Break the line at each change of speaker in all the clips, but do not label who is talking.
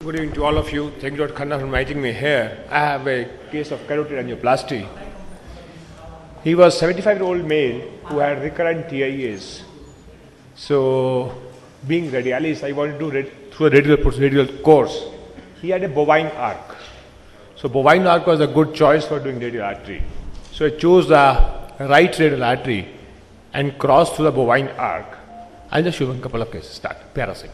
Good evening to all of you. Thank you, Dr. Khanna, for inviting me here. I have a case of carotid angioplasty. He was a 75-year-old male who had recurrent TIAs. So, being radialist, I wanted to do through a radial course. He had a bovine arc. So, bovine arc was a good choice for doing radial artery. So, I chose the right radial artery and crossed through the bovine arc. I'll just show you a couple of cases. Start. Parasite.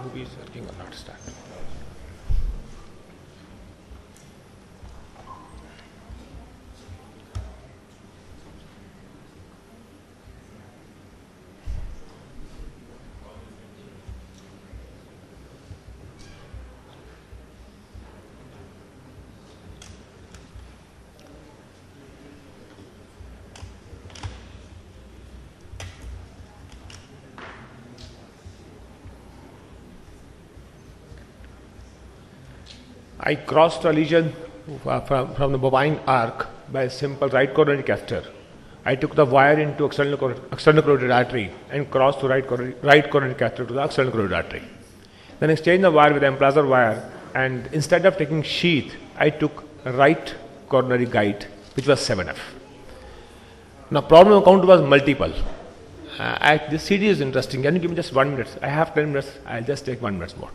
Movie is working or not. Start. I crossed a lesion from the bovine arc by a simple right coronary catheter. I took the wire into external carotid artery and crossed the right coronary catheter to the external carotid artery. Then exchanged the wire with the Emplazer wire, and instead of taking sheath, I took right coronary guide, which was 7F. Now, problem count was multiple. This CD is interesting. Can you give me just 1 minute? I have 10 minutes. I'll just take 1 minute more.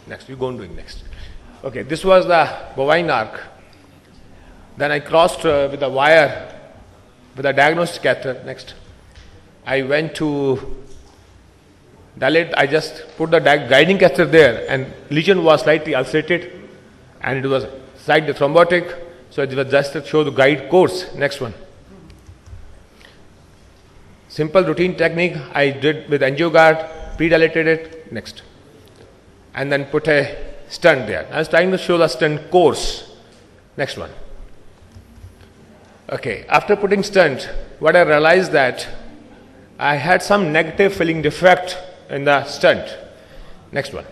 Next, you go on doing next. Okay, this was the bovine arc. Then I crossed with a wire with a diagnostic catheter. Next, I went to dilate. I just put the guiding catheter there, and lesion was slightly ulcerated, and it was slightly thrombotic. So it was just to show the guide course. Next one. Simple routine technique I did with AngioGuard, pre-dilated it. Next. And then put a stent there. I was trying to show the stent course. Next one. Okay, after putting stent, what I realized that I had some negative filling defect in the stent. Next one.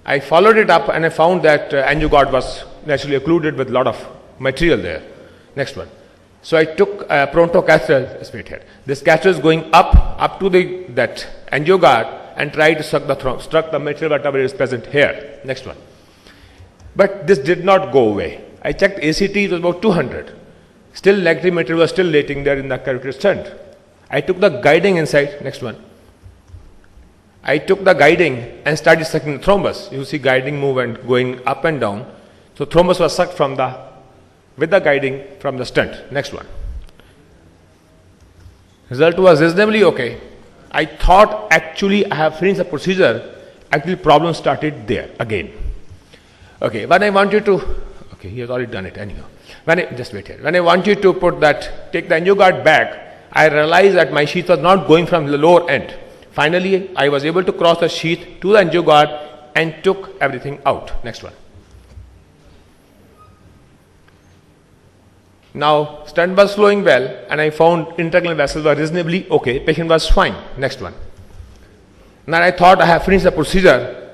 I followed it up and I found that AngioGuard was naturally occluded with a lot of material there. Next one. So I took a Pronto catheter, straight here. This catheter is going up to that AngioGuard, and try to struck the material whatever is present here. Next one. But this did not go away. I checked ACT, it was about 200. Still negative material was still lating there in the carotid stent. I took the guiding inside. Next one. I took the guiding and started sucking the thrombus. You see guiding movement going up and down. So thrombus was sucked with the guiding from the stent. Next one. Result was reasonably okay. I thought actually I have finished the procedure. Actually, problem started there again. Okay, when I want you to, okay, he has already done it anyhow. Just wait here. When I want you to take the AngioGuard back, I realized that my sheath was not going from the lower end. Finally, I was able to cross the sheath to the AngioGuard and took everything out. Next one. Now, stent was flowing well, and I found intracranial vessels were reasonably okay. Patient was fine. Next one. Now, I thought I have finished the procedure.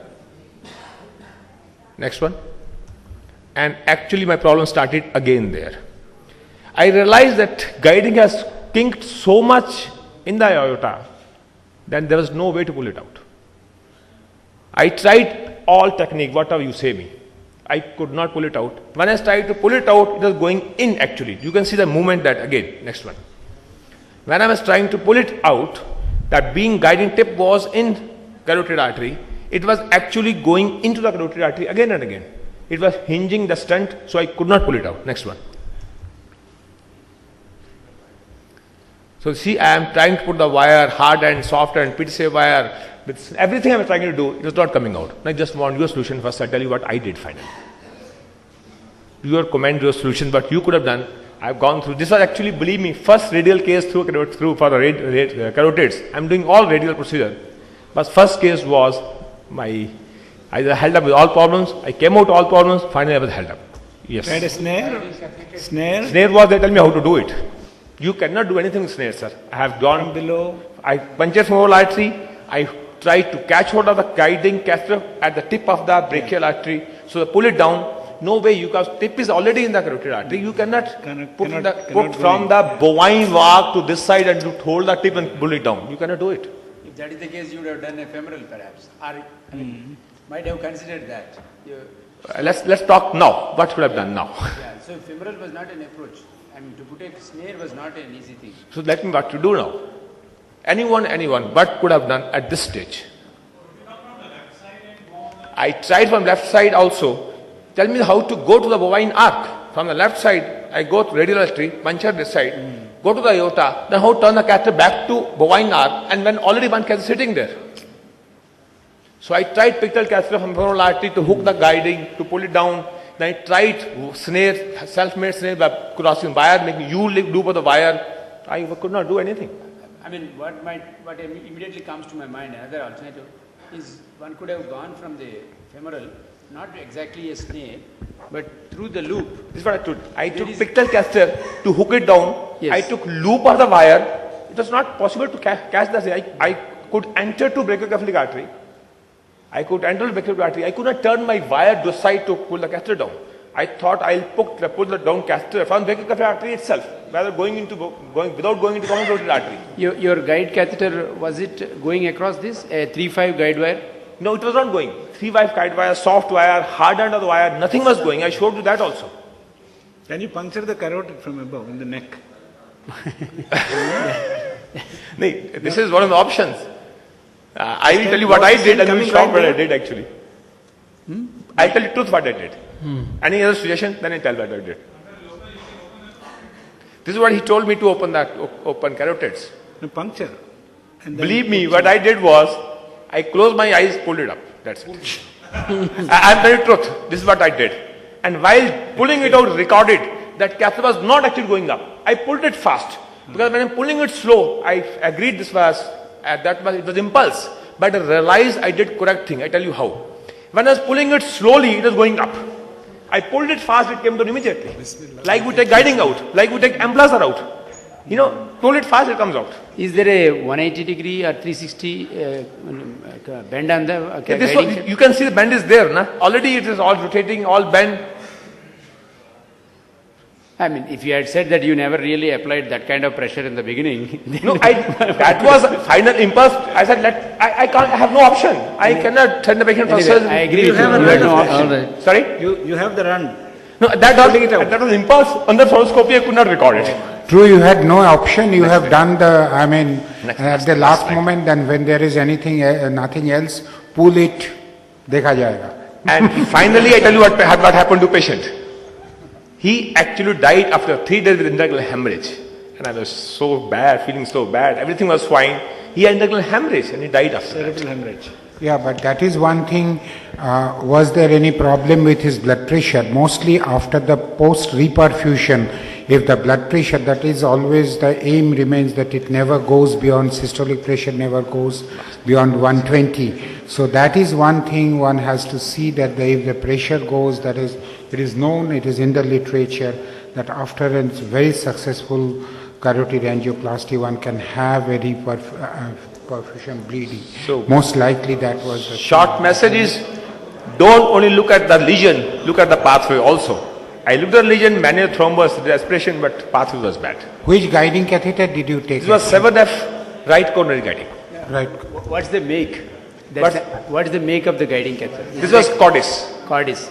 Next one. And actually, my problem started again there. I realized that guiding has kinked so much in the aorta that there was no way to pull it out. I tried all technique, whatever you say me. I could not pull it out. When I tried to pull it out, it was going in actually. You can see the movement that again. Next one. When I was trying to pull it out, that being guiding tip was in carotid artery, it was actually going into the carotid artery again and again. It was hinging the stent, so I could not pull it out. Next one. So see, I am trying to put the wire, hard and soft and PTCA wire, with everything I was trying to do, it was not coming out. I just want your solution first. I'll tell you what I did finally. Your comment, your solution, what you could have done. I've gone through. This was actually, believe me, first radial case through for the carotids. I'm doing all radial procedure. But first case was I held up with all problems. I came out all problems. Finally, I was held up. Yes.
And a snare? Snare?
Snare was, they tell me how to do it. You cannot do anything with snare, sir. I have gone
below.
I punctured small artery. I try to catch hold of the guiding catheter at the tip of the brachial artery. So pull it down. No way, because tip is already in the carotid artery. You cannot put
cannot
from the bovine valve to this side and to hold the tip and pull it down. You cannot do it.
If that is the case, you would have done a femoral perhaps. Or, might have considered that.
Let's talk now. What should I have done now?
Yeah, so femoral was not an approach. I mean, to put a snare was not an easy thing.
So let me what to do now. Anyone, what could have done at this stage? I tried from left side also. Tell me how to go to the bovine arc. From the left side, I go to radial artery, puncture this side, go to the aorta, then how turn the catheter back to bovine arc, and when already one catheter sitting there. So I tried pictal catheter from femoral artery to hook the guiding, to pull it down. Then I tried snare, self-made snare by crossing wire, making you loop of the wire. I could not do anything.
I mean, what immediately comes to my mind, another alternative, is one could have gone from the femoral, not exactly a snare, but through the loop.
This is what I did. I took pictal catheter to hook it down.
Yes.
I took loop of the wire. It was not possible to catch the snare. I could enter to brachiocephalic artery. I could enter the brachiocephalic artery. I could not turn my wire to side to pull the catheter down. I thought I'll pull the down catheter from brachiocephalic artery itself, rather without going into common carotid artery.
Your guide catheter, was it going across this, a 3-5 guide wire?
No, it was not going. 3-5 guide wire, soft wire, hard end of the wire, nothing was going. I showed you that also.
Can you puncture the carotid from above in the neck?
This is one of the options. I will tell you what I did and you will shock what I did actually. I'll tell you the truth what I did. Any other suggestion? Then I'll tell what I did. This is what he told me to open carotids.
No, puncture. And then
Believe me, what I did was, I closed my eyes, pulled it up. That's it. I'm telling you the truth. This is what I did. And while pulling it out, recorded, that catheter was not actually going up. I pulled it fast. Because when I'm pulling it slow, I agreed it was impulse. But I realized I did correct thing. I tell you how. When I was pulling it slowly, it was going up. I pulled it fast, it came down immediately. Like we take guiding out, like we take emplacer out. Pull it fast, it comes out.
Is there a 180 degree or 360 bend on the guiding?
You can see the bend is there. Na? Already it is all rotating, all bend.
I mean, if you had said that you never really applied that kind of pressure in the beginning.
No, that was final impulse. I said, I have no option. I cannot turn the patient for
Anyway, I agree with you.
have
You
a
had no
lot of
option.
pressure.
Sorry?
You have the run.
No, that was impulse. Under fluoroscopy, I could not record it.
True, you had no option. You have done at the last moment, and when there is nothing else, pull it, dekha jayega.
And finally, I tell you what happened to patient. He actually died after 3 days with intracranial hemorrhage. And I was so bad, feeling so bad. Everything was fine. He had intracranial hemorrhage and he died after that.
Cerebral hemorrhage.
Yeah, but that is one thing. Was there any problem with his blood pressure? Mostly after the post-reperfusion, if the blood pressure, that is always the aim remains that it never goes beyond, systolic pressure never goes beyond 120. So that is one thing one has to see, that if the pressure goes, that is, it is known, it is in the literature, that after a very successful carotid angioplasty one can have a perfusion bleeding.
So
most likely that was the
short message is, don't only look at the lesion, look at the pathway also. I looked at the lesion, manual thrombus, aspiration, but pathway was bad.
Which guiding catheter did you take?
This was 7F right coronary guiding.
Right.
What's the make? What's the make of the guiding catheter?
This was Cordis.
Cordis.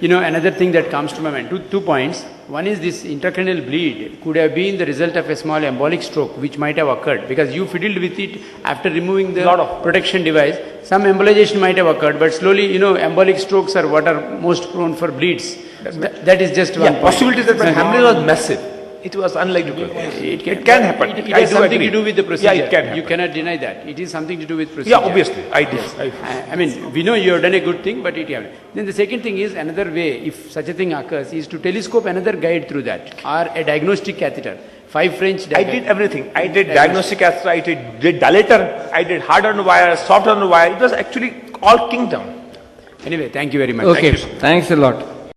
Another thing that comes to my mind, two points. One is this intracranial bleed could have been the result of a small embolic stroke which might have occurred because you fiddled with it after removing the protection device. Some embolization might have occurred, but slowly, embolic strokes are what are most prone for bleeds. That is just one point.
Possibilities that but hemorrhage was massive. It was unlikely to happen.
It
can happen.
It has something to do with the procedure.
Yeah, it can happen.
You cannot deny that. It is something to do with procedure.
Yeah, obviously. I did.
I mean, we know you have done a good thing, but it happened. Then the second thing is, another way, if such a thing occurs, is to telescope another guide through that, or a diagnostic catheter. 5 French
I did everything. I did diagnostic catheter, I did dilator, I did hard on the wire, soft on the wire. It was actually all kingdom.
Anyway, thank you very much.
Okay, thanks a lot.